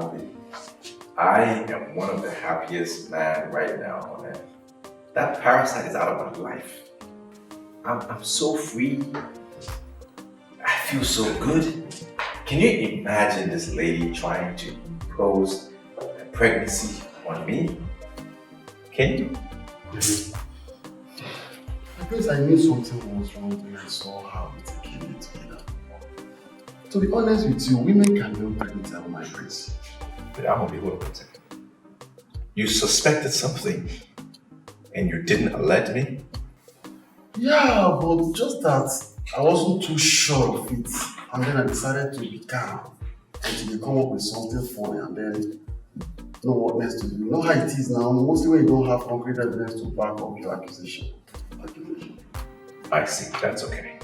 movie. I am one of the happiest men right now on earth. That parasite is out of my life. I'm so free. I feel so good. Can you imagine this lady trying to impose a pregnancy on me? Can you? Because I knew something was wrong when I saw her with a kid together. To be honest with you, women can never pregnant on my face. But I'm gonna be hold up a second. You suspected something and you didn't alert me? Yeah, but just that I wasn't too sure of it. And then I decided to be calm until they come up with something funny and then know what next to do. You know how it is now, mostly when you don't have concrete evidence to back up your accusation. I see, that's okay.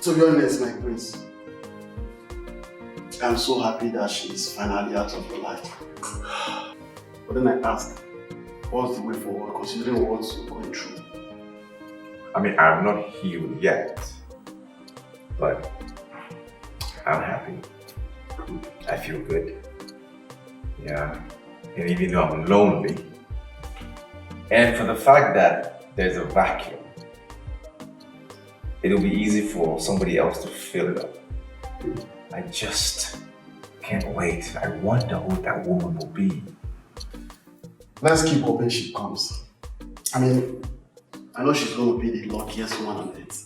To be honest, my prince, I'm so happy that she is finally out of your life. But then I ask, what's the way forward considering what you're going through? I mean, I'm not healed yet, but I'm happy. I feel good. Yeah. And even though I'm lonely, and for the fact that there's a vacuum, it'll be easy for somebody else to fill it up. I just can't wait. I wonder who that woman will be. Let's keep hoping she comes. I mean, I know she's going to be the luckiest one on it.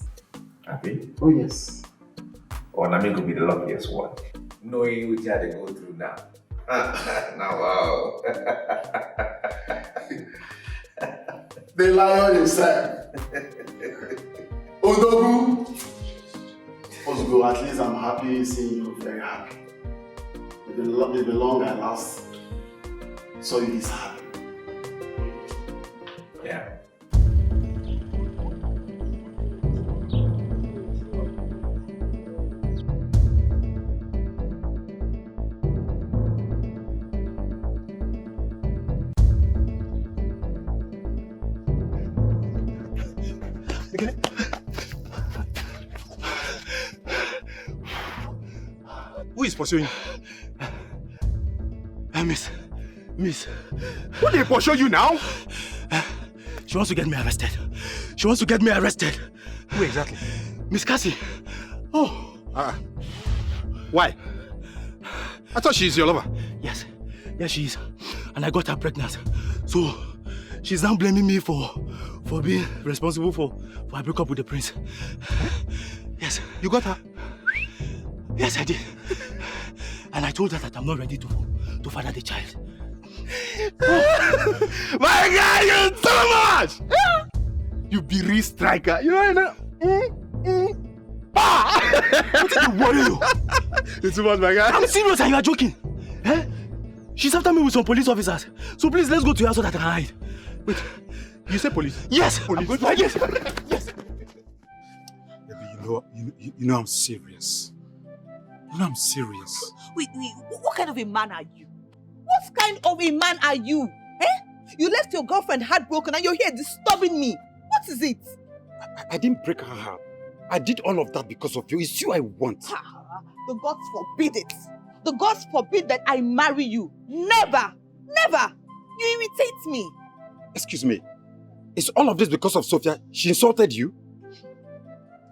Happy? Oh yes. Or Nami could be the luckiest one. Knowing which had to go through now. Now, wow. The lion himself. Odogu. Osgo, at least I'm happy seeing you very happy. It will be long and last. So he is happy. Yeah. Who is pursuing you? Miss. Who did pursue you now? She wants to get me arrested. Who exactly? Miss Cassie. Oh. Why? I thought she's your lover. Yes, she is. And I got her pregnant. So, she's now blaming me for being responsible for I broke up with the prince. Yes. You got her? Yes, I did. And I told her that I'm not ready to father the child. My God, you're too much! You be striker. You know. What did you worry you? It's too much, my guy. I'm serious and you are joking. Eh? She's after me with some police officers. So please, let's go to her so that I can hide. Wait, you say police? Yes. Police. Yes. You know I'm serious. I'm serious. Wait, what kind of a man are you? What kind of a man are you? Eh? You left your girlfriend heartbroken and you're here disturbing me. What is it? I didn't break her heart. I did all of that because of you. It's you I want. The gods forbid it. The gods forbid that I marry you. Never! Never! You irritate me. Excuse me. Is all of this because of Sophia? She insulted you?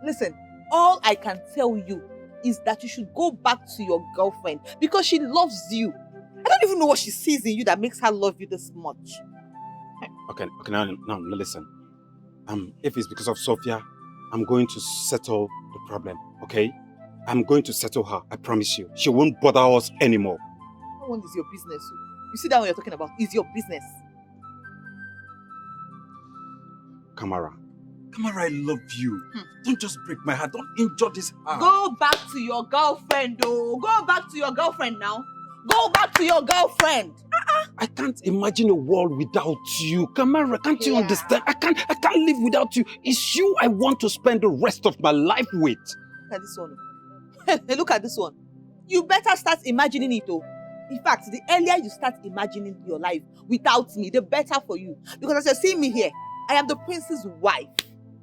Listen, all I can tell you is that you should go back to your girlfriend because she loves you. I don't even know what she sees in you that makes her love you this much. Okay, now listen. If it's because of Sophia, I'm going to settle the problem, okay? I'm going to settle her, I promise you. She won't bother us anymore. That one is your business. You see that one you're talking about is your business. Kamara, I love you. Don't just break my heart. Don't injure this heart. Go back to your girlfriend, though. Go back to your girlfriend now. Go back to your girlfriend. I can't imagine a world without you. Kamara, can't you understand? I can't live without you. It's you I want to spend the rest of my life with. Look at this one. Hey, look at this one. You better start imagining it, though. In fact, the earlier you start imagining your life without me, the better for you. Because as you're seeing me here, I am the prince's wife.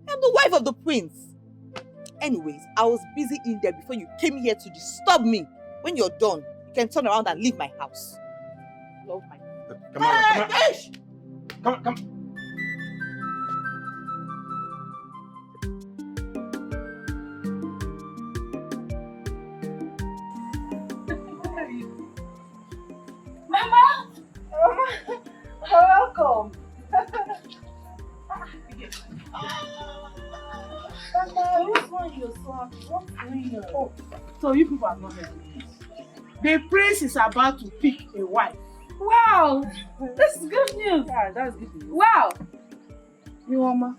I am the wife of the prince. Anyways, I was busy in there before you came here to disturb me. When you're done, you can turn around and leave my house. Love my... Kamara, come. Mama! Welcome. Mama, what's wrong? You're so happy. What's going on? Oh, so you people are not ready. The prince is about to pick a wife. Wow! This is good news. Yeah, that's good news. Wow! Mama,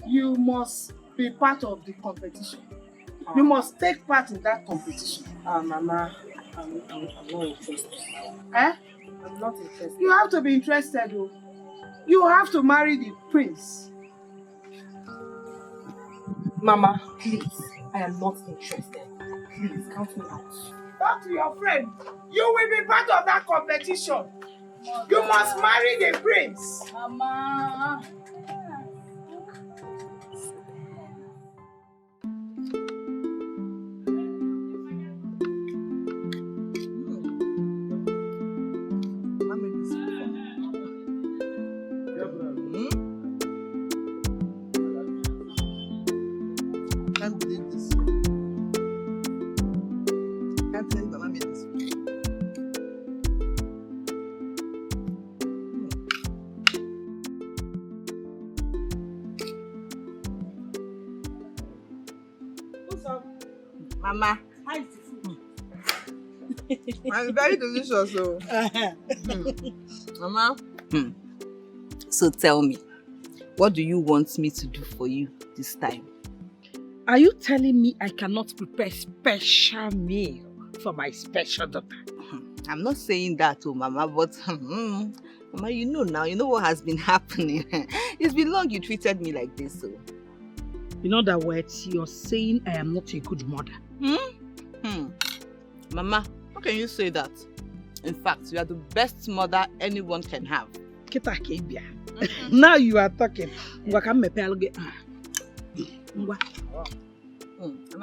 you must be part of the competition. You must take part in that competition. Mama, I'm not interested. Eh? I'm not interested. You have to be interested, though. You have to marry the prince. Mama, please. I am not interested. Please, count me out. Talk to your friend. You will be part of that competition. You must marry the prince. Mama. Can't believe this. Can't believe Mama made this. What's up? Mama, How is the food? I'm very delicious. So, Mama. So tell me, what do you want me to do for you this time? Are you telling me I cannot prepare special meal for my special daughter? I'm not saying that, oh Mama, but Mama, you know now, you know what has been happening. It's been long you treated me like this, so. In other words, you're saying I am not a good mother. Mama, how can you say that? In fact, you are the best mother anyone can have. Kita Kebia. Now you are talking. Mama,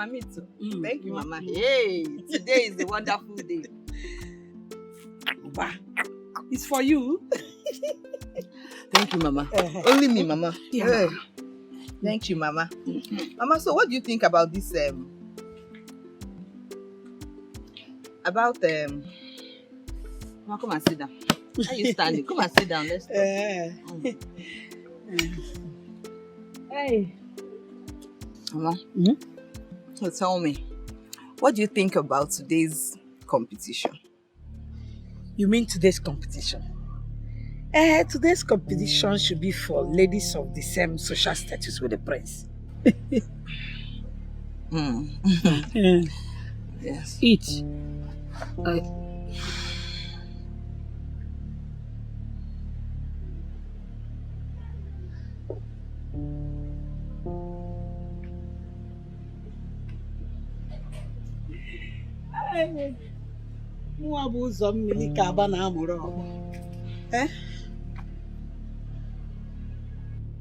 me too. Thank you, Mama. Hey, today is a wonderful day. It's for you. Thank you, Mama. Only me, Mama. Yeah. Thank you, Mama. Mama, so what do you think about this? Mama, come and sit down. How are you standing? Come and sit down. Let's talk. Hey. Mama, so tell me, what do you think about today's competition? You mean today's competition? Today's competition should be for ladies of the same social status with the prince. Yes. Eat.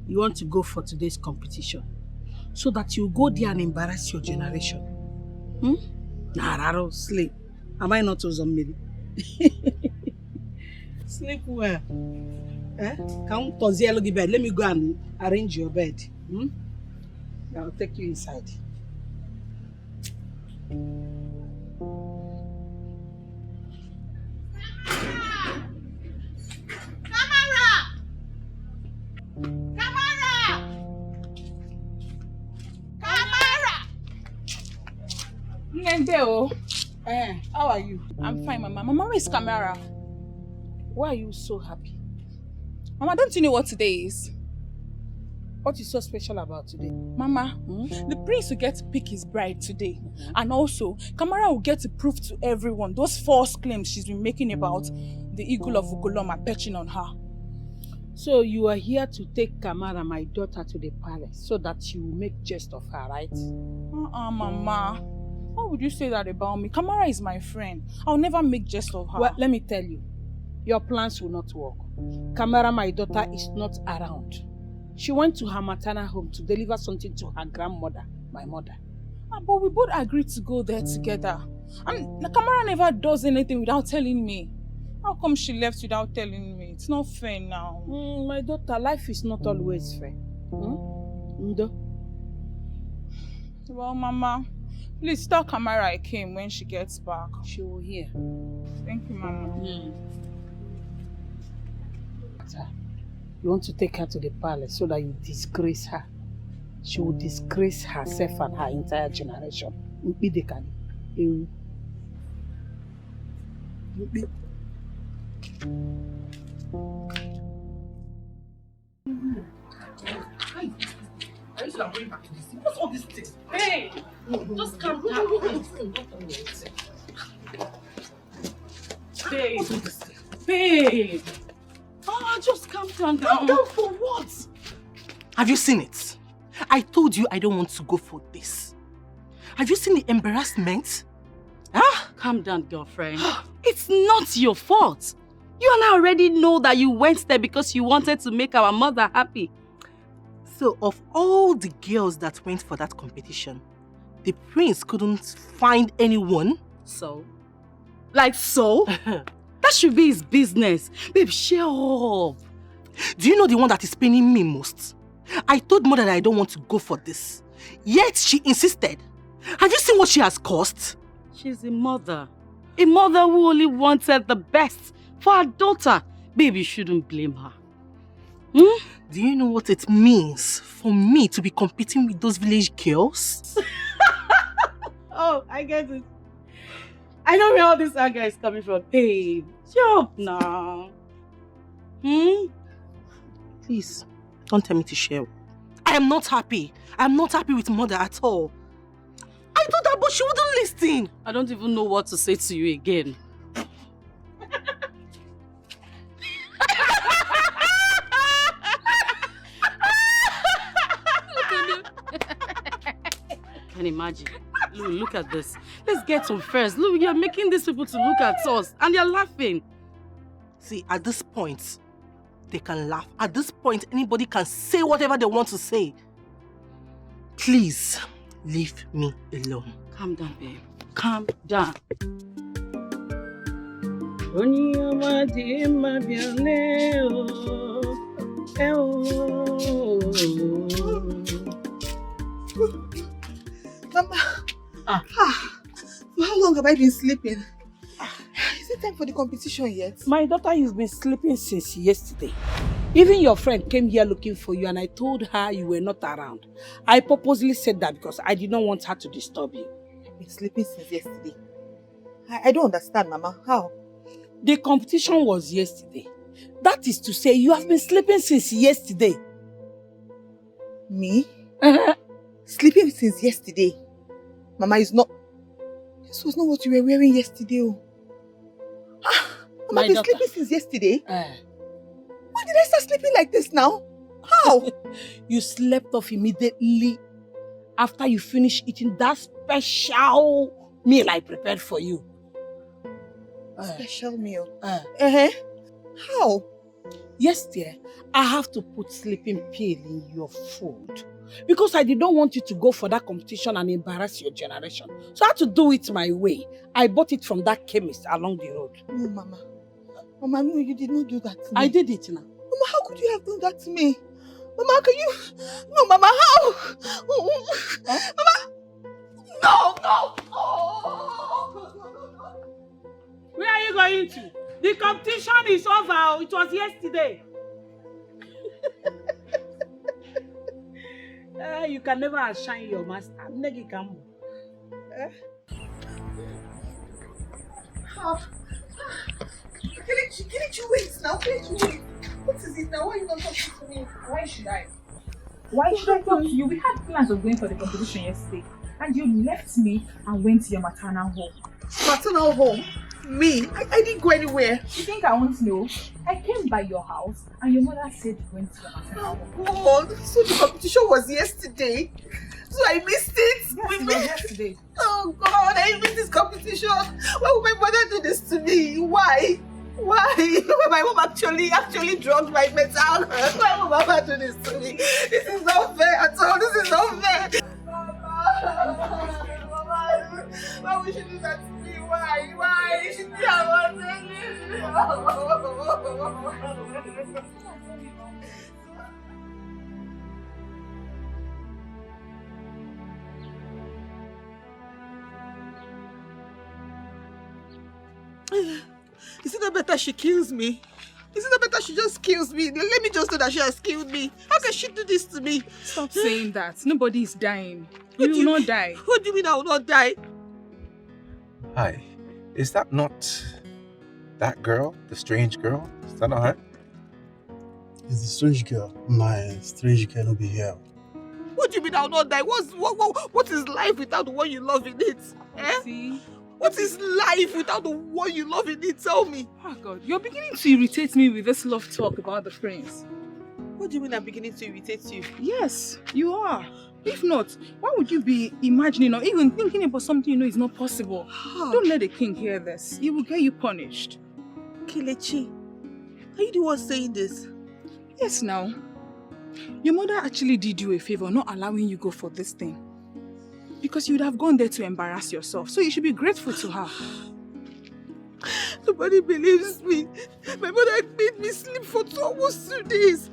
You want to go for today's competition so that you go there and embarrass your generation. Nah, sleep. Am I not Uzommili? Sleep well. Come to the bed. Let me go and arrange your bed. I'll take you inside. How are you? I'm fine, Mama. Mama, where is Camara? Why are you so happy? Mama, don't you know what today is? What is so special about today? Mama, the prince will get to pick his bride today. And also, Camara will get to prove to everyone those false claims she's been making about the eagle of Ugoloma perching on her. So you are here to take Kamara, my daughter, to the palace so that you will make jest of her, right? Mama. Why would you say that about me? Kamara is my friend. I'll never make jest of her. Well, let me tell you, your plans will not work. Kamara, my daughter, is not around. She went to her maternal home to deliver something to her grandmother, my mother. But we both agreed to go there together. And Kamara never does anything without telling me. How come she left without telling me? It's not fair now. My daughter, life is not always fair. Ndo? Well, Mama, please tell Kamara I came when she gets back. She will hear. Thank you, Mama. You want to take her to the palace so that you disgrace her. She will disgrace herself and her entire generation. What's all this thing? Hey! Just calm down. Babe. Babe. Oh, just calm down. Calm down for what? Have you seen it? I told you I don't want to go for this. Have you seen the embarrassment? Huh? Calm down, girlfriend. It's not your fault. You and I already know that you went there because you wanted to make our mother happy. So, of all the girls that went for that competition, the prince couldn't find anyone? So? Like so? That should be his business. Babe, shut up. Do you know the one that is paining me most? I told mother that I don't want to go for this. Yet she insisted. Have you seen what she has caused? She's a mother. A mother who only wanted the best for her daughter. Babe, you shouldn't blame her. Do you know what it means for me to be competing with those village girls? Oh, I get it. I know where all this anger is coming from. Babe, shut up now. Please, don't tell me to share. I am not happy. I am not happy with mother at all. I told her, but she wouldn't listen. I don't even know what to say to you again. I can imagine. Look at this. Let's get some first. Look, you're making these people to look at us and they're laughing. See, at this point, they can laugh. At this point, anybody can say whatever they want to say. Please, leave me alone. Calm down, babe. Calm down. Mama, how long have I been sleeping? Is it time for the competition yet? My daughter, you've been sleeping since yesterday. Even your friend came here looking for you and I told her you were not around. I purposely said that because I did not want her to disturb you. I've been sleeping since yesterday. I don't understand, Mama. How? The competition was yesterday. That is to say, you have been sleeping since yesterday. Me? Sleeping since yesterday? Mama, is not... This was not what you were wearing yesterday. Mama, I've been sleeping since yesterday? When did I start sleeping like this now? How? You slept off immediately after you finished eating that special meal I prepared for you. Special meal? How? Yes, dear. I have to put sleeping pill in your food. Because I did not want you to go for that competition and embarrass your generation. So I had to do it my way. I bought it from that chemist along the road. No, Mama. Mama, no, you did not do that to me. I did it now. Mama, how could you have done that to me? Mama, can you... No, Mama, how? Mama! No! Where are you going to? The competition is over. It was yesterday. You can never outshine your master. How? Can't you wait now? Can't you wait? What is it now? Why are you not talking to me? Why should I? Why should I talk to you? We had plans of going for the competition yesterday. And you left me and went to your maternal home. Maternal home? Me? I didn't go anywhere. You think I won't know? I came by your house and your mother said you went to your maternal home. Oh God, so the competition was yesterday? So I missed it? Yes, it was yesterday. Oh God, I missed this competition. Why would my mother do this to me? Why? My mom actually drugged my mental health. Why would Mama do this to me? This is not fair at all. This is not fair. Mama. Is it not better she kills me? Is it not better she just kills me? Let me just know that she has killed me. How can she do this to me? Stop saying that. Nobody is dying. You will not die. What do you mean I will not die? Hi. Is that not that girl? The strange girl? Is that not her? It's the strange girl. My strange girl will be here. What do you mean I will not die? What is life without the one you love in it? Eh? See? What is life without the one you love in it? Tell me. Oh God, you're beginning to irritate me with this love talk about the prince. What do you mean I'm beginning to irritate you? Yes, you are. If not, why would you be imagining or even thinking about something you know is not possible? Don't let the king hear this. He will get you punished. Kelechi, are you the one saying this? Yes, now. Your mother actually did you a favor not allowing you go for this thing. Because you would have gone there to embarrass yourself. So you should be grateful to her. Nobody believes me. My mother made me sleep for almost 2 days.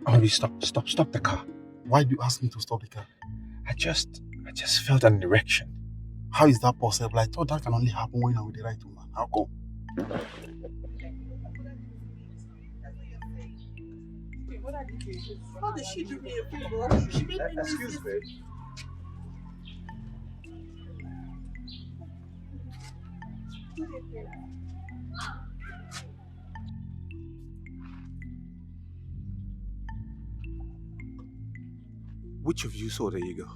Only stop the car. Why do you ask me to stop the car? I just felt an erection. How is that possible? I thought that can only happen when I'm with the right woman. How come? How did she do me a favor? She made me Excuse me. Which of you saw the eagle?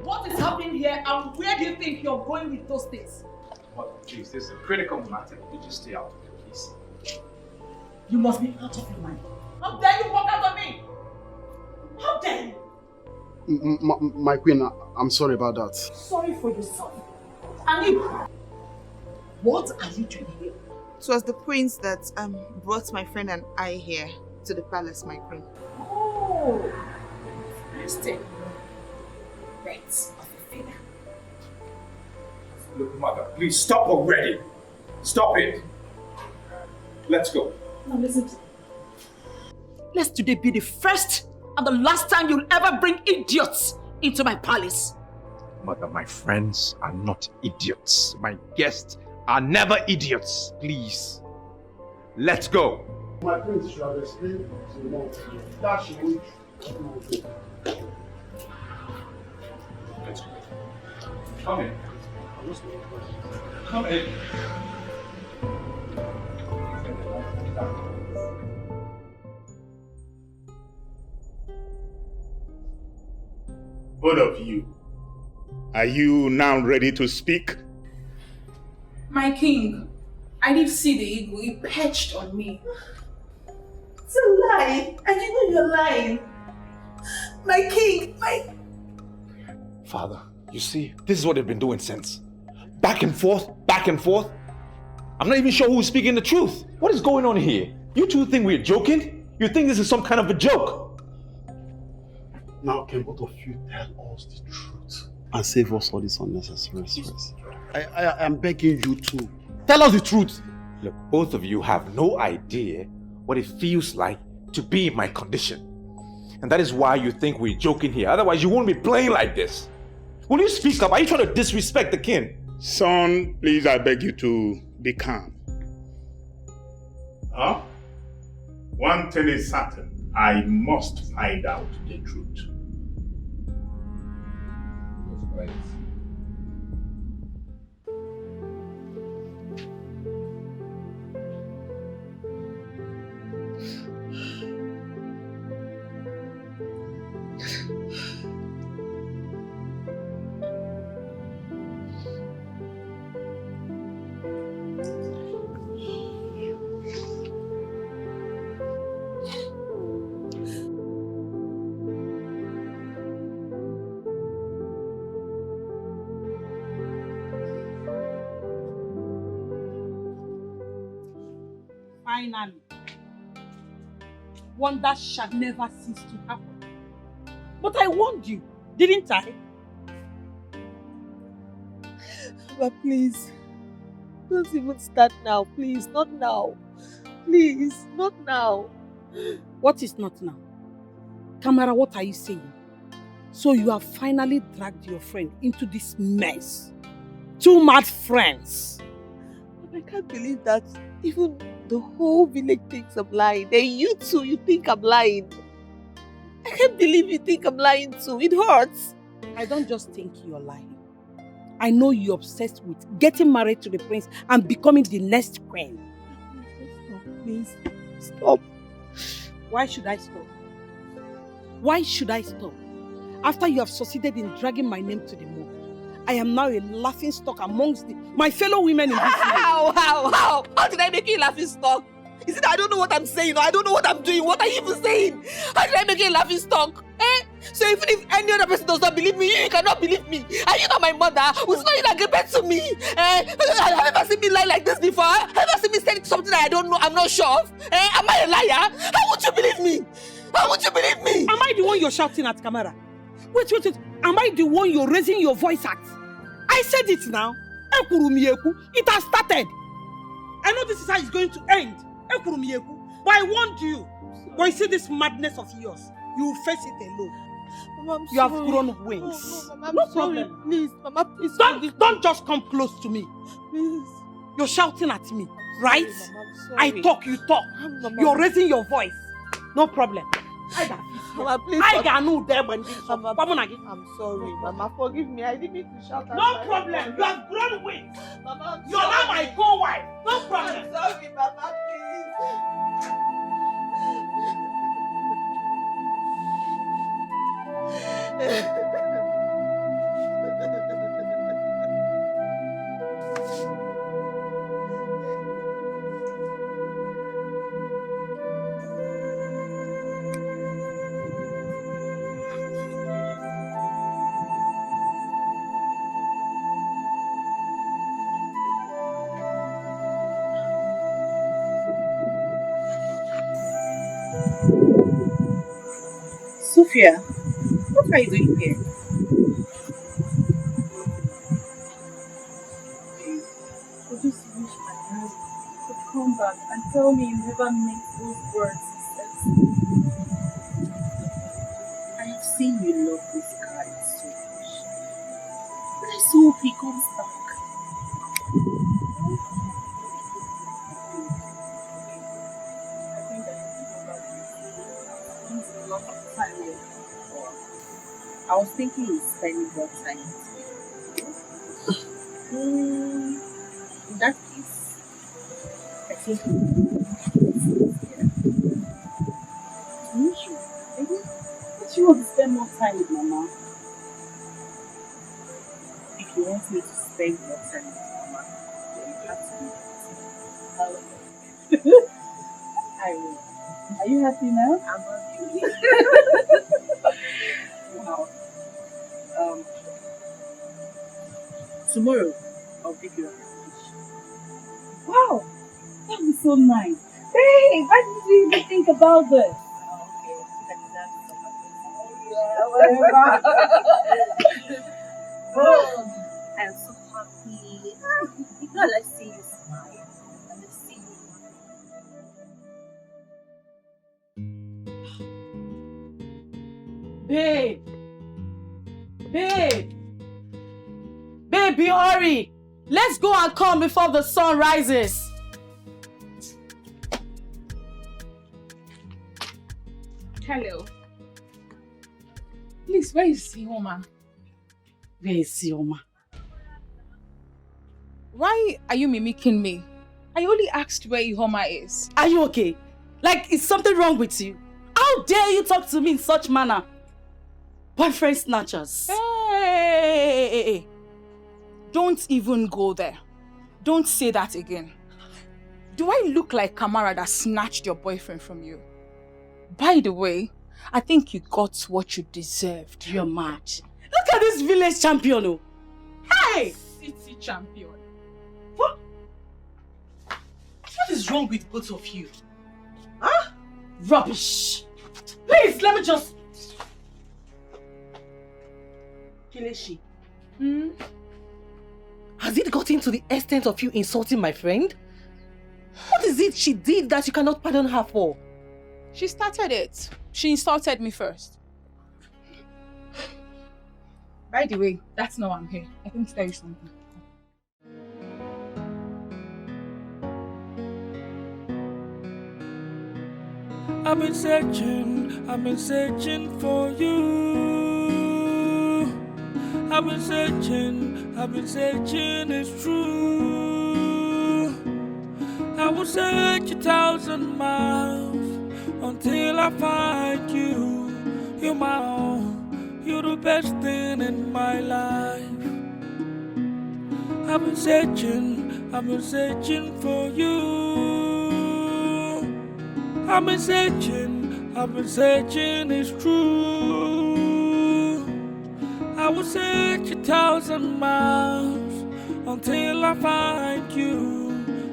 What is happening here and where do you think you're going with those things? But please, this is a critical matter. You just stay out of it, please. You must be out of your mind. How dare you walk out on me? How dare you? My queen, I'm sorry about that. Sorry for yourself. And you, what are you doing here? It was the prince that brought my friend and I here to the palace, my queen. Oh, interesting. Birds of a feather. Look, mother, please stop already. Stop it. Let's go. Now listen to me. Let today be the first and the last time you'll ever bring idiots into my palace. Mother, my friends are not idiots. My guests are never idiots. Please. Let's go. My prince should have explained to the mom that she would. Let's go. Come in. Come in. Both of you, are you now ready to speak? My king, I didn't see the eagle. He perched on me. It's a lie. And you know you're lying. My king, Father, you see, this is what they've been doing since. Back and forth, back and forth. I'm not even sure who's speaking the truth. What is going on here? You two think we're joking? You think this is some kind of a joke? Now, can both of you tell us the truth and save us all this unnecessary stress? I am begging you to tell us the truth. Look, both of you have no idea what it feels like to be in my condition. And that is why you think we're joking here. Otherwise, you won't be playing like this. Will you speak up? Are you trying to disrespect the king? Son, please, I beg you to be calm. Huh? One thing is certain. I must find out the truth. Right. finally. Wonders shall never cease to happen. But I warned you, didn't I? But please, don't even start now. Please, not now. Please, not now. What is not now? Kamara, what are you saying? So you have finally dragged your friend into this mess. Two mad friends. I can't believe that even the whole village thinks I'm lying. Then you too, you think I'm lying. I can't believe you think I'm lying too. It hurts. I don't just think you're lying. I know you're obsessed with getting married to the prince and becoming the next queen. Please, stop. Why should I stop? Why should I stop? After you have succeeded in dragging my name to the moon, I am now a laughing stock amongst my fellow women in this village. How? How did I make you a laughing stock? Is it that I don't know what I'm saying or I don't know what I'm doing? What are you even saying? How did I make you a laughing stock? So even if any other person does not believe me, you cannot believe me. Are you not my mother? Who's not you that gave birth to me? Have you ever seen me lie like this before? Have you ever seen me saying something that I don't know, I'm not sure of? Am I a liar? How would you believe me? How would you believe me? Am I the one you're shouting at, Kamara? Wait. Am I the one you're raising your voice at? I said it now. It has started. I know this is how it's going to end. But I warned you. But you see this madness of yours, you will face it alone. Mama, you have grown wings. No, Mama, no problem. Please, Mama, please. Don't just come close to me. Please. You're shouting at me, right? Mama, I talk, you talk. Mama. You're raising your voice. No problem. Mama, please. Mama, I'm sorry, Mama. Forgive me. I didn't mean to shout at No problem. You have grown wings. Mama, you're now my co-wife. No problem. I'm sorry, Mama. Please. Sophia, what are you doing here? I just wish my dad could come back and tell me you never meant those words he said. I have seen you love this guy so much. But I so hope he comes back. I was thinking of spending more time with you. In that case, I think but you want to spend more time with Mama. If you want me to spend more time with Mama, then you have to do it. I will. Are you happy now? I'm happy. Wow. Tomorrow I'll pick you up. Wow, that would be so nice. Hey, why did you even think about this? Whatever. I am so happy. Now let's see you smile. Let's see you. Babe! Baby, hurry! Let's go and come before the sun rises. Hello. Please, where is Sioma? Where is Sioma? Why are you mimicking me? I only asked where Ihoma is. Are you okay? Like, is something wrong with you? How dare you talk to me in such manner? Boyfriend snatchers. Hey! Don't even go there. Don't say that again. Do I look like Kamara that snatched your boyfriend from you? By the way, I think you got what you deserved. You're mad. Look at this village champion. Oh. Hey! City champion. What? What is wrong with both of you? Huh? Rubbish! Please, let me just... Kileshi. Has it gotten to the extent of you insulting my friend? What is it she did that you cannot pardon her for? She started it. She insulted me first. By the way, that's not why I'm here. I think to tell you something. I've been searching for you. I've been searching, it's true. I will search 1,000 miles until I find you. You're my own, you're the best thing in my life. I've been searching for you. I've been searching, it's true. I will search 1,000 miles until I find you.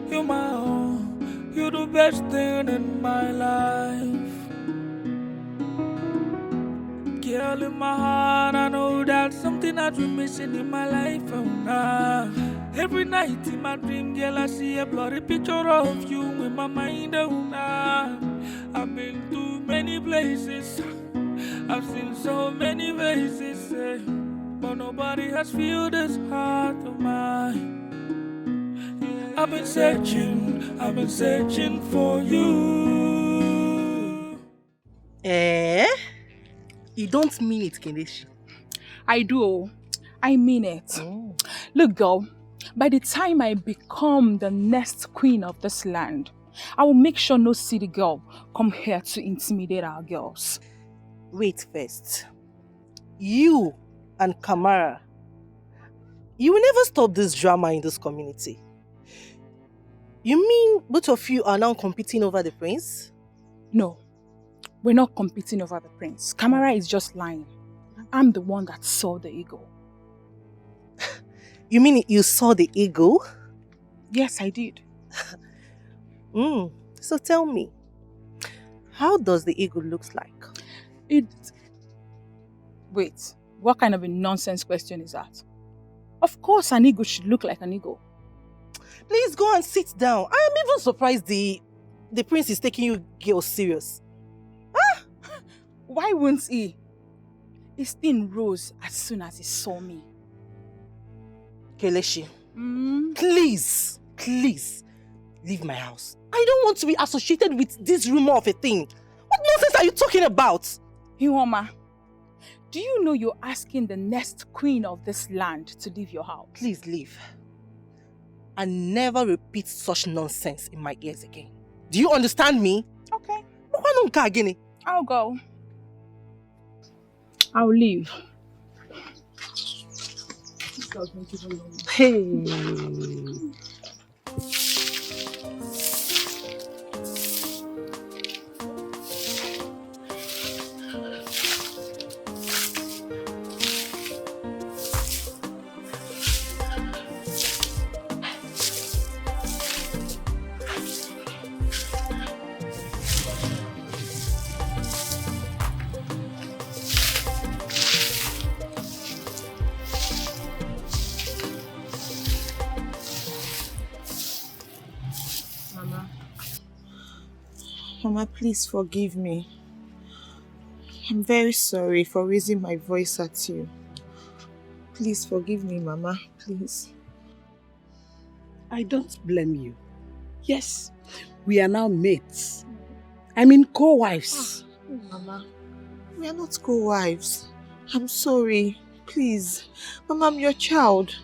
You're my own, you're the best thing in my life. Girl, in my heart, I know that's something I've been missing in my life. Oh, nah. Every night in my dream, girl, I see a blurry picture of you in my mind. Oh, nah. I've been to many places, I've seen so many faces, but nobody has filled this heart of mine. Yeah. I've been searching for you. You don't mean it, Kileshi. I do. I mean it. Look, girl, by the time I become the next queen of this land, I will make sure no city girl come here to intimidate our girls. Wait first. You and Kamara, you will never stop this drama in this community. You mean both of you are now competing over the prince? No, we're not competing over the prince. Kamara is just lying. I'm the one that saw the eagle. You mean you saw the eagle? Yes, I did. So tell me, how does the eagle look like? Wait, what kind of a nonsense question is that? Of course an eagle should look like an eagle. Please go and sit down. I am even surprised the prince is taking you girls serious. Why won't he? His skin rose as soon as he saw me. Kelechi, please, leave my house. I don't want to be associated with this rumor of a thing. What nonsense are you talking about? Iwoma, do you know you're asking the next queen of this land to leave your house? Please leave. And never repeat such nonsense in my ears again. Do you understand me? Okay. I'll go. I'll leave. Hey. Mama, please forgive me. I'm very sorry for raising my voice at you. Please forgive me, Mama, please. I don't blame you. Yes, we are now mates. I mean co-wives. Mama, we are not co-wives. I'm sorry. Please. Mama, I'm your child.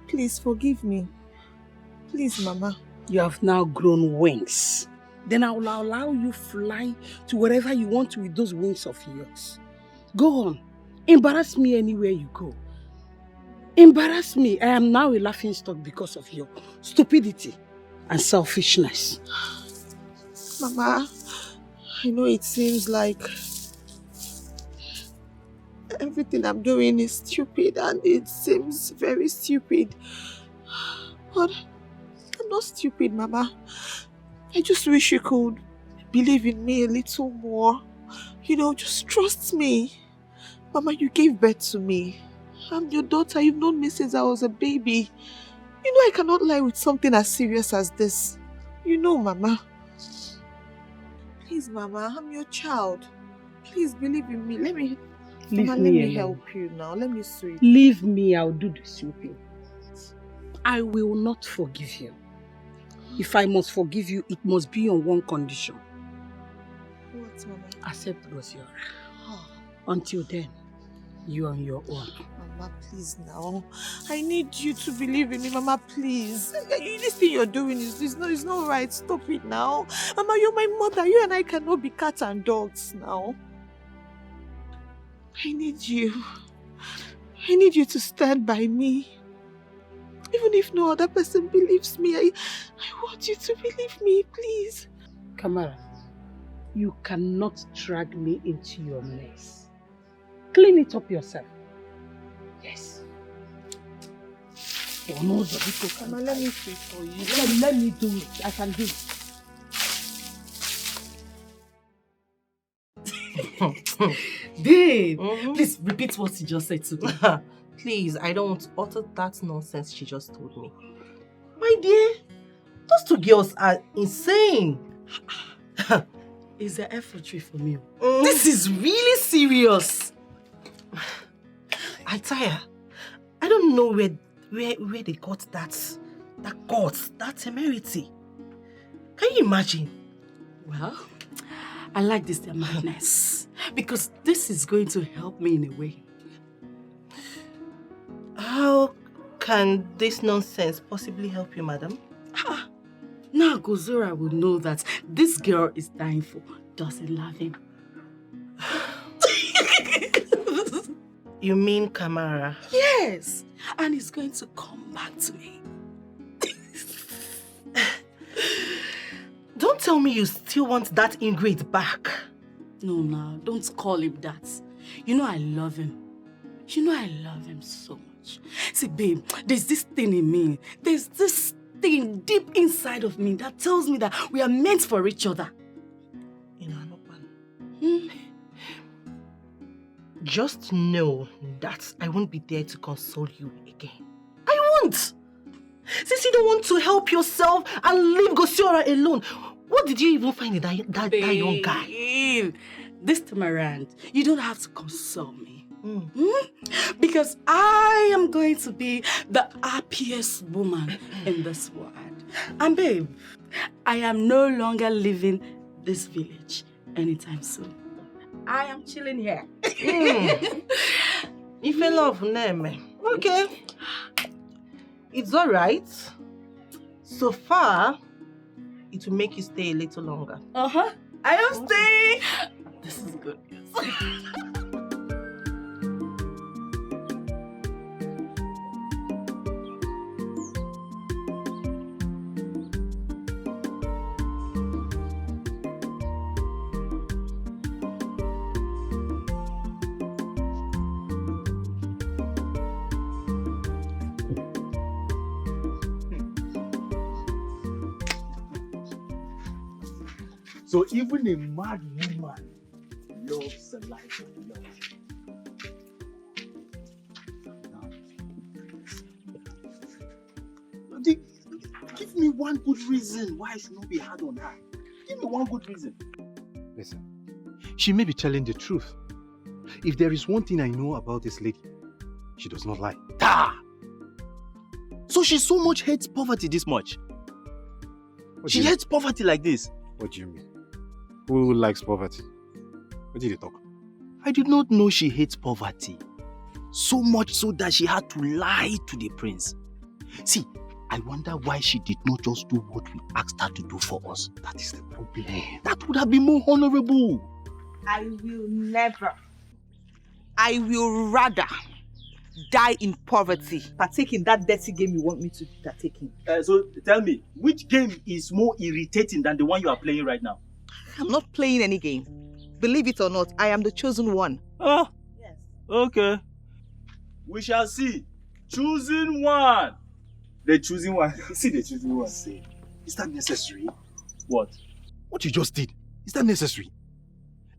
Please forgive me. Please, Mama. You have now grown wings. Then I will allow you fly to wherever you want with those wings of yours. Go on. Embarrass me anywhere you go. Embarrass me. I am now a laughingstock because of your stupidity and selfishness. Mama, I know it seems like everything I'm doing is stupid and it seems very stupid. But I'm not stupid, Mama. I just wish you could believe in me a little more. You know, just trust me. Mama, you gave birth to me. I'm your daughter. You've known me since I was a baby. You know I cannot lie with something as serious as this. You know, Mama. Please, Mama, I'm your child. Please believe in me. Let me help you now. Let me sweep. Leave me, I'll do the sweeping. I will not forgive you. If I must forgive you, it must be on one condition. What, Mama? Accept Gosiora. Until then, you are on your own. Mama, please now. I need you to believe in me, Mama, please. This thing you're doing is not right. Stop it now. Mama, you're my mother. You and I cannot be cats and dogs now. I need you. I need you to stand by me. Even if no other person believes me, I want you to believe me, please. Kamara, you cannot drag me into your mess. Clean it up yourself. Yes. Mama, let me pray for you. Let me do it. I can do it. Babe, please repeat what you just said to me. Please, I don't want to utter that nonsense she just told me. My dear, those two girls are insane. Is there effortry for me? This is really serious. Altaya, I don't know where they got that temerity. Can you imagine? Well, I like this their madness because this is going to help me in a way. How can this nonsense possibly help you, madam? Now Gozora will know that this girl is dying for doesn't love him. You mean Kamara? Yes, and he's going to come back to me. Don't tell me you still want that ingrate back. No, don't call him that. You know I love him. You know I love him so much. See, babe, there's this thing in me. There's this thing deep inside of me that tells me that we are meant for each other. Just know that I won't be there to console you again. I won't! Since you don't want to help yourself and leave Gosiora alone, what did you even find in that young guy? This time around, you don't have to console me. Because I am going to be the happiest woman in this world. And babe, I am no longer leaving this village anytime soon. I am chilling here. If you love name, okay. It's alright. So far, it will make you stay a little longer. I am staying. This is good. So even a mad woman loves the life of love. Give me one good reason why I should not be hard on her. Give me one good reason. Listen, she may be telling the truth. If there is one thing I know about this lady, she does not lie. So she so much hates poverty this much? She hates poverty like this? What do you mean? Who likes poverty? What did you talk? I did not know she hates poverty. So much so that she had to lie to the prince. See, I wonder why she did not just do what we asked her to do for us. That is the problem. That would have been more honorable. I will never. I will rather die in poverty, partake in that dirty game you want me to partake in. So tell me, which game is more irritating than the one you are playing right now? I'm not playing any game. Believe it or not, I am the chosen one. Oh, yes. Okay. We shall see. Choosing one. The choosing one. See the choosing one. Say, is that necessary? What? What you just did, is that necessary?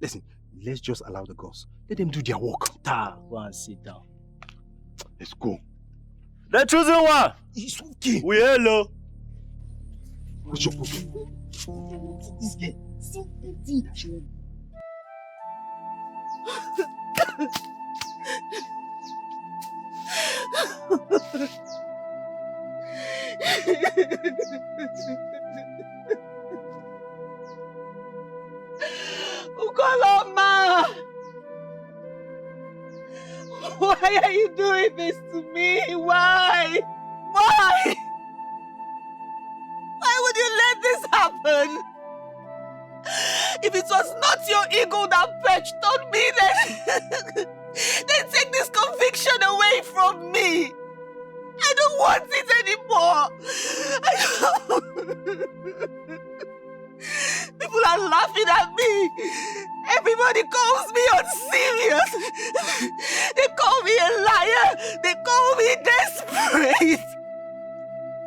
Listen, let's just allow the girls. Let them do their work. Go and sit down. Let's go. The chosen one! It's okay. We hello. What's your problem? This girl, something that she won't. Ukoloma! Why are you doing this to me? Why? Why? Why would you let this happen? If it was not your ego that perched on me, then take this conviction away from me. I don't want it anymore. People are laughing at me. Everybody calls me unserious. They call me a liar. They call me desperate.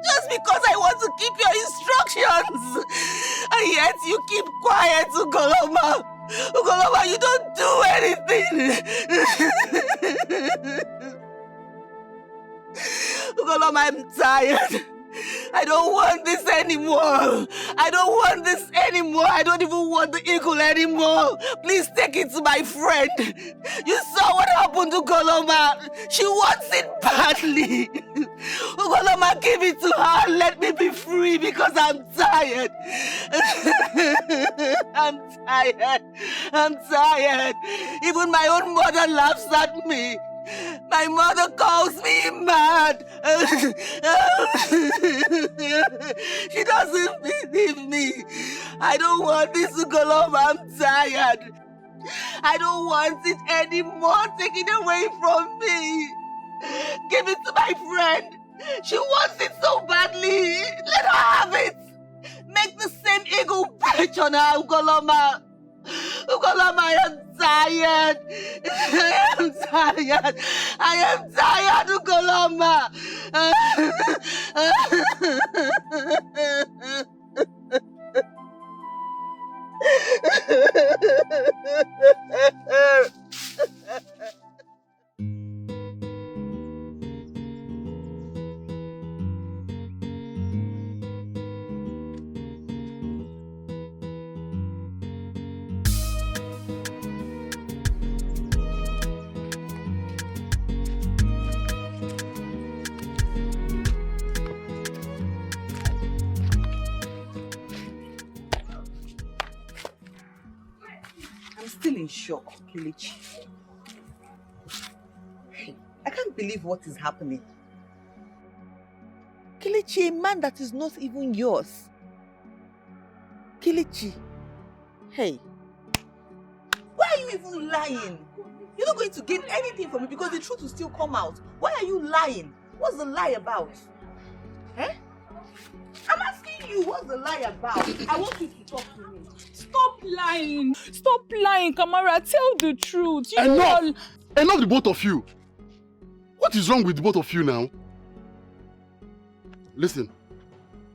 Just because I want to keep your instructions. And yet you keep quiet, Ugoloma. Ugoloma, you don't do anything. Ugoloma, I'm tired. I don't want this anymore. I don't want this anymore. I don't even want the eagle anymore. Please take it to my friend. You saw what happened to Ugoloma. She wants it badly. Ugoloma, give it to her and let me be free because I'm tired. I'm tired. I'm tired. Even my own mother laughs at me. My mother calls me mad. She doesn't believe me. I don't want this Ugoloma. I'm tired. I don't want it anymore. Take it away from me. Give it to my friend. She wants it so badly. Let her have it. Make the same ego perch on her, Ugoloma. Ugoloma, I am tired. I am tired. I am tired, Ugoloma. Still in shock, Kelechi. I can't believe what is happening. Kelechi, a man that is not even yours. Kelechi, hey, why are you even lying? You're not going to gain anything from it because the truth will still come out. Why are you lying? What's the lie about? Eh? I'm asking you, what's the lie about? I want you to talk to me. Stop lying. Stop lying, Kamara. Tell the truth. You Enough! all... Enough, the both of you. What is wrong with the both of you now? Listen,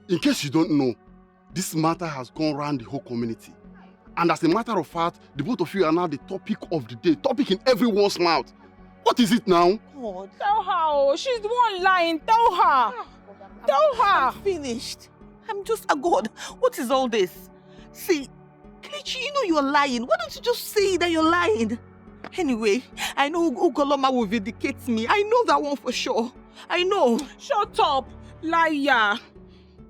in case you don't know, this matter has gone around the whole community. And as a matter of fact, the both of you are now the topic of the day, topic in everyone's mouth. What is it now? God. Tell her. Oh. She's the one lying. Tell her. Tell her. I'm finished. I'm just a god. What is all this? See, Kelechi, you know you're lying. Why don't you just say that you're lying? Anyway, I know Ugoloma will vindicate me. I know that one for sure. I know. Shut up, liar.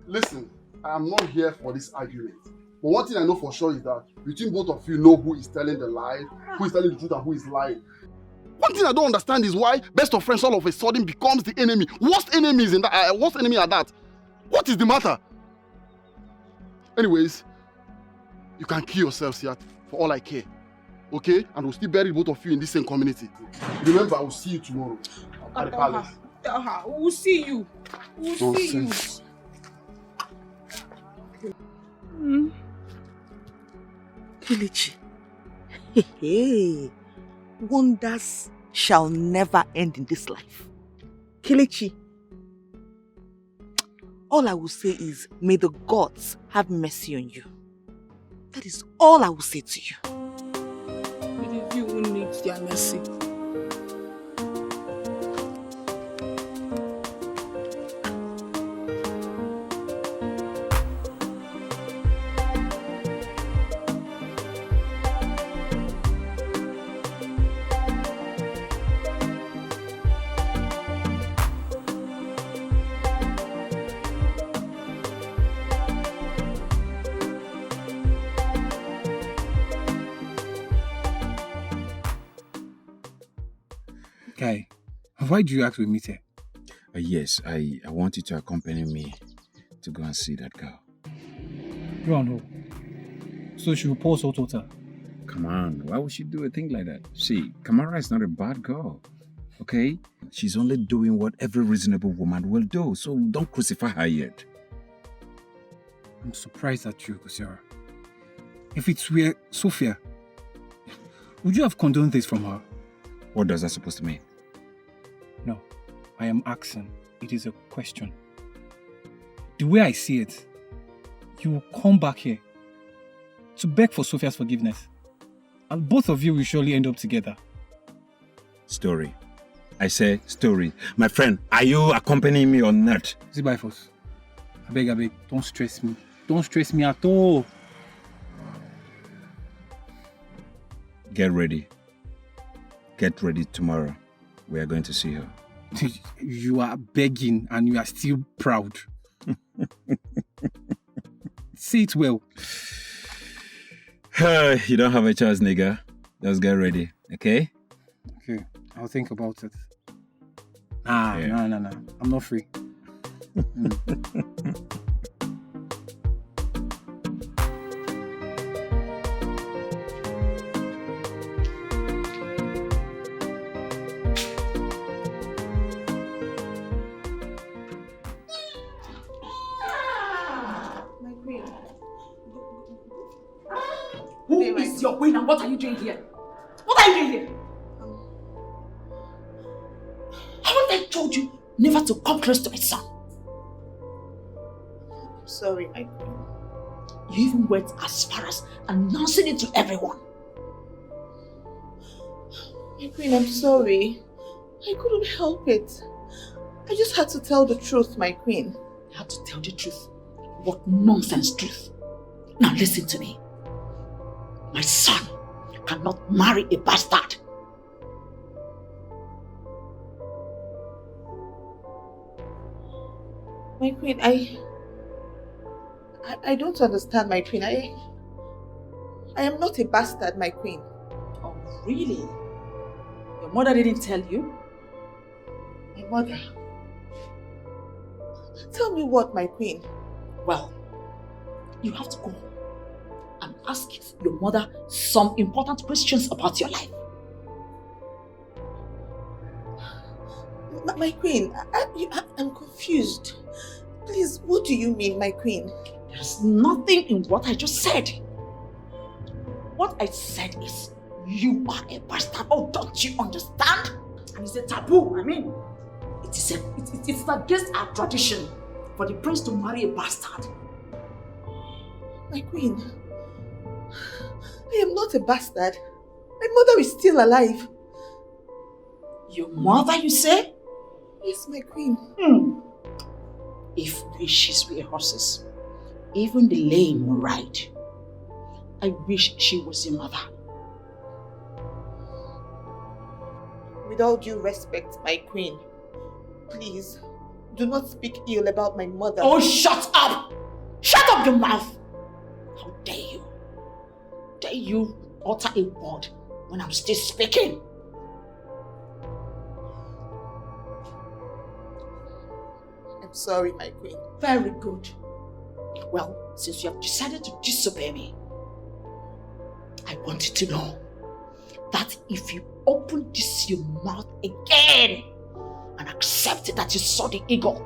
Listen, I am not here for this argument. But one thing I know for sure is that between both of you know who is telling the lie, who is telling the truth and who is lying. One thing I don't understand is why best of friends all of a sudden becomes the enemy. Worst enemies in that. Worst enemy at that. What is the matter? Anyways, you can kill yourselves here for all I care. Okay? And we'll still bury both of you in this same community. Remember, I will see you tomorrow at the palace. Tell her. We'll see you. We'll see you. Kelechi. Hey. Wonders shall never end in this life. Kelechi. all I will say is, may the gods have mercy on you. That is all I will say to you. It is you who needs their mercy. Guy, why do you ask we meet here? Yes, I want you to accompany me to go and see that girl. You don't know. So she will pause or total. Come on, why would she do a thing like that? See, Kamara is not a bad girl, okay? She's only doing what every reasonable woman will do, so don't crucify her yet. I'm surprised at you, Sarah. If it were Sophia, would you have condoned this from her? What does that supposed to mean? No, I am asking. It is a question. The way I see it, you will come back here to beg for Sophia's forgiveness. And both of you will surely end up together. Story. I say story. My friend, are you accompanying me or not? Zibaifos, I beg, don't stress me. Don't stress me at all. Get ready. Get ready tomorrow. We are going to see her. You are begging and you are still proud. Say it well. You don't have a choice, nigga. Just get ready, okay? Okay, I'll think about it. No. I'm not free. Who is your queen and what are you doing here? What are you doing here? Haven't I told you never to come close to my son? I'm sorry, my queen. You even went as far as announcing it to everyone. My queen, I'm sorry. I couldn't help it. I just had to tell the truth, my queen. You had to tell the truth? What nonsense truth? Now listen to me. My son cannot marry a bastard. My queen, I don't understand, my queen. I am not a bastard, my queen. Oh, really? Your mother didn't tell you? My mother? Tell me what, my queen? Well, you have to go and ask your mother some important questions about your life. My queen, I'm confused. Please, what do you mean, my queen? There's nothing in what I just said. What I said is, you are a bastard. Oh, don't you understand? And it's a taboo. I mean, it's against our tradition for the prince to marry a bastard. My queen, I am not a bastard. My mother is still alive. Your mother, you say? Yes, my queen. If wishes were horses, even the lame will ride. I wish she was your mother. With all due respect, my queen, please, do not speak ill about my mother. Oh, shut up! Shut up your mouth! How dare you? Dare you utter a word when I'm still speaking? I'm sorry, my queen. Very good. Well, since you have decided to disobey me, I want you to know that if you open this your mouth again and accept that you saw the eagle,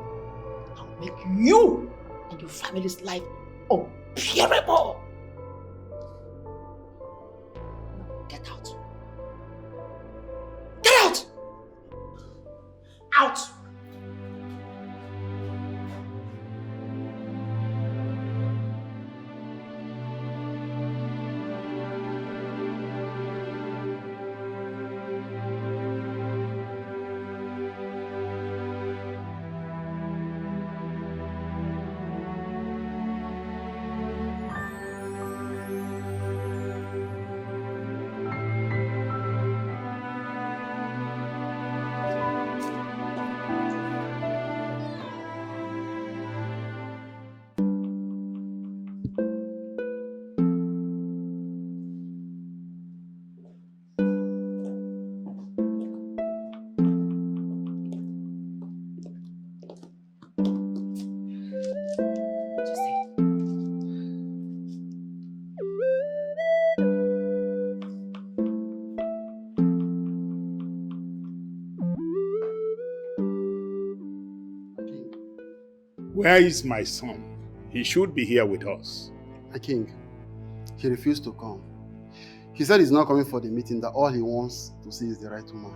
I'll make you and your family's life unbearable. Now, get out. Get out! Out! Where is my son? He should be here with us. My king, he refused to come. He said he's not coming for the meeting, that all he wants to see is the right woman.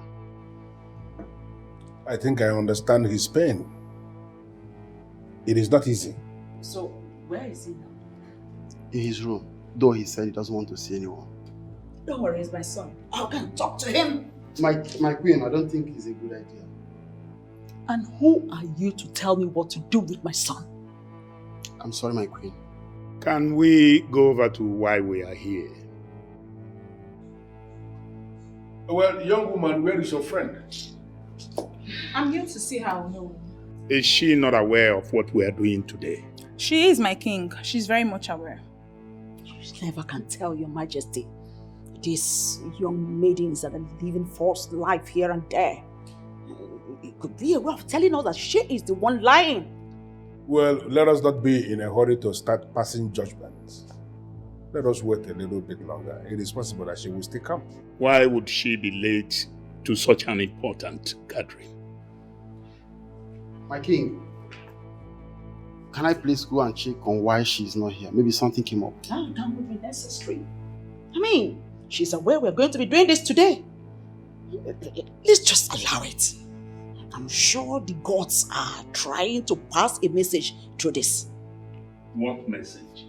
I think I understand his pain. It is not easy. So, where is he now? In his room, though he said he doesn't want to see anyone. Don't worry, it's my son. I can talk to him. My queen, I don't think it's a good idea. And who are you to tell me what to do with my son? I'm sorry, my queen. Can we go over to why we are here? Well, young woman, where is your friend? I'm here to see her. No. Is she not aware of what we are doing today? She is my king. She's very much aware. You never can tell, Your Majesty. These young maidens that are living forced life here and there. It could be a way of telling us that she is the one lying. Well, let us not be in a hurry to start passing judgments. Let us wait a little bit longer. It is possible that she will still come. Why would she be late to such an important gathering? My king, can I please go and check on why she's not here? Maybe something came up. That would be necessary. I mean, she's aware we're going to be doing this today. Let's just allow it. I'm sure the gods are trying to pass a message through this. What message?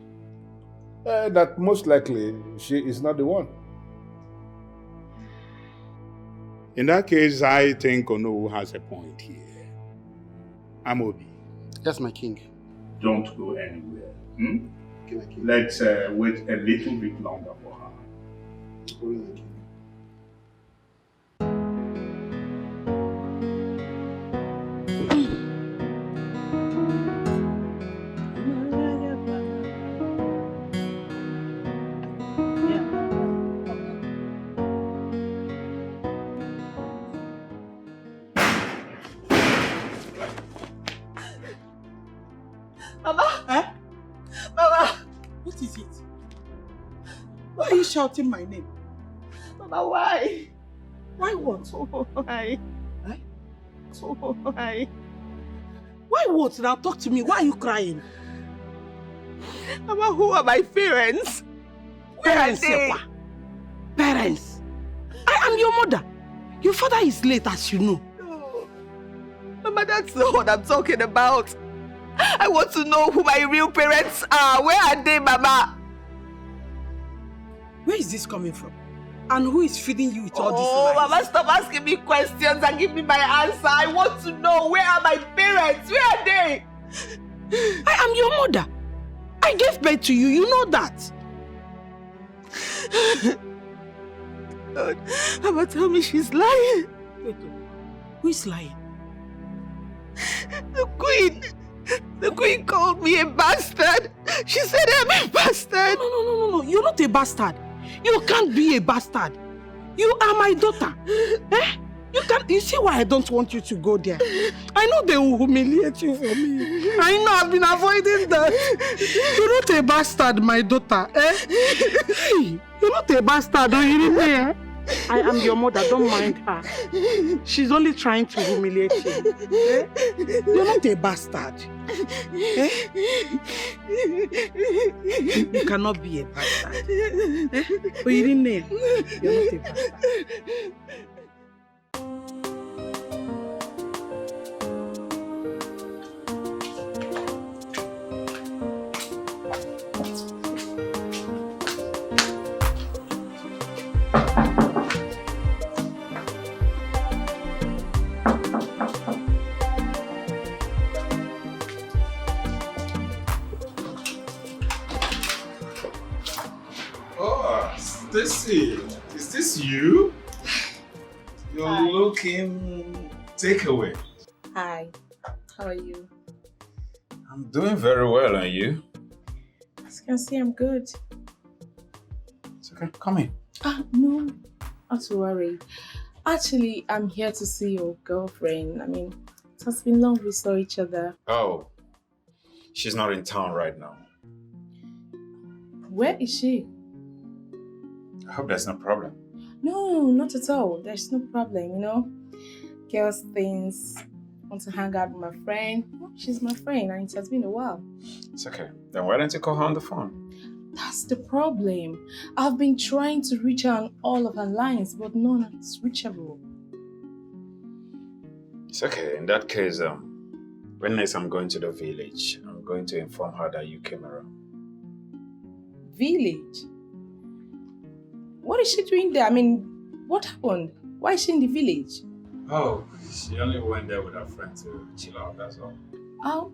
That most likely she is not the one. In that case, I think Ono has a point here. Amobi. Yes, my king. Don't go anywhere. Hmm? Okay, my king. Let's wait a little bit longer for her. Okay, my king. Mama! Mama! What is it? Why are you shouting my name? Mama, why? Why what? Why? Eh? Why? Why what? Now talk to me. Why are you crying? Mama, who are my parents? Where Parents, are they? Sepa. Parents. I am your mother. Your father is late, as you know. No. Mama, that's not what I'm talking about. I want to know who my real parents are. Where are they, Mama? Where is this coming from? And who is feeding you with all this Oh, lies? Mama, stop asking me questions and give me my answer. I want to know, where are my parents? Where are they? I am your mother. I gave birth to you. You know that. God, Mama, tell me she's lying. Wait, who is lying? The queen. The queen called me a bastard. She said I'm a bastard. No. You're not a bastard. You can't be a bastard. You are my daughter. Eh? You see why I don't want you to go there? I know they will humiliate you for me. I know I've been avoiding that. You're not a bastard, my daughter. Eh? Hey, you're not a bastard, are you there? I am your mother, don't mind her. She's only trying to humiliate you. Eh? You're not a bastard. Eh? You cannot be a bastard. Eh? But you didn't know. You're not a bastard. Stacy, is this you? You're looking takeaway. Hi, how are you? I'm doing very well, and you? As you can see, I'm good. It's okay, come in. No, not to worry. Actually, I'm here to see your girlfriend. I mean, it has been long we saw each other. Oh, she's not in town right now. Where is she? I hope there's no problem. No, not at all. There's no problem, you know. Girls things want to hang out with my friend. She's my friend and it has been a while. It's okay. Then why don't you call her on the phone? That's the problem. I've been trying to reach her on all of her lines, but none is reachable. It's okay. In that case, when next I'm going to the village, I'm going to inform her that you came around. Village? What is she doing there? I mean, what happened? Why is she in the village? Oh, she only went there with her friend to chill out, that's all. Oh,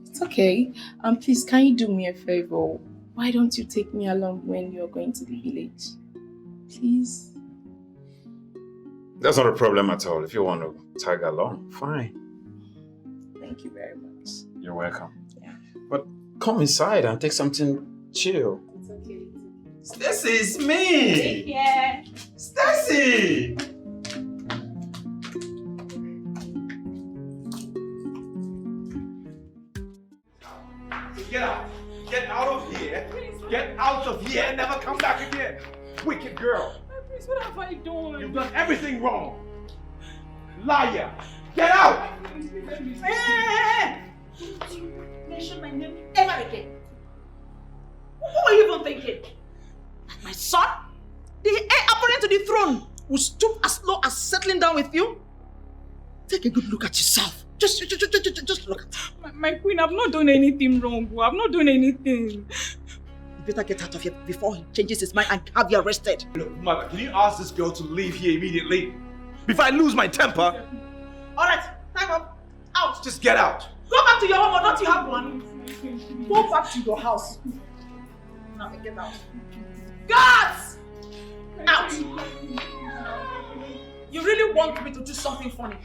it's okay. Please, can you do me a favor? Why don't you take me along when you're going to the village? Please? That's not a problem at all. If you want to tag along, fine. Thank you very much. You're welcome. Yeah. But come inside and take something chill. It's okay. Stacy, it's me! Take care. Stacy! Get out. Get out of here. Get out of here and never come back again. Wicked girl. Please, what have I done? You've done everything wrong. Liar. Get out. Hey! Don't you mention my name ever again. What were you even thinking? That my son, the heir apparent to the throne, will stoop as low as settling down with you? Take a good look at yourself. Just look at it. My queen, I've not done anything wrong. I've not done anything. You better get out of here before he changes his mind and have you arrested. Look, mother, can you ask this girl to leave here immediately? Before I lose my temper. Alright, time up. Out. Just get out. Go back to your home or not you have one. Go back to your house. Now get out. Guards! Out! You really want me to do something funny?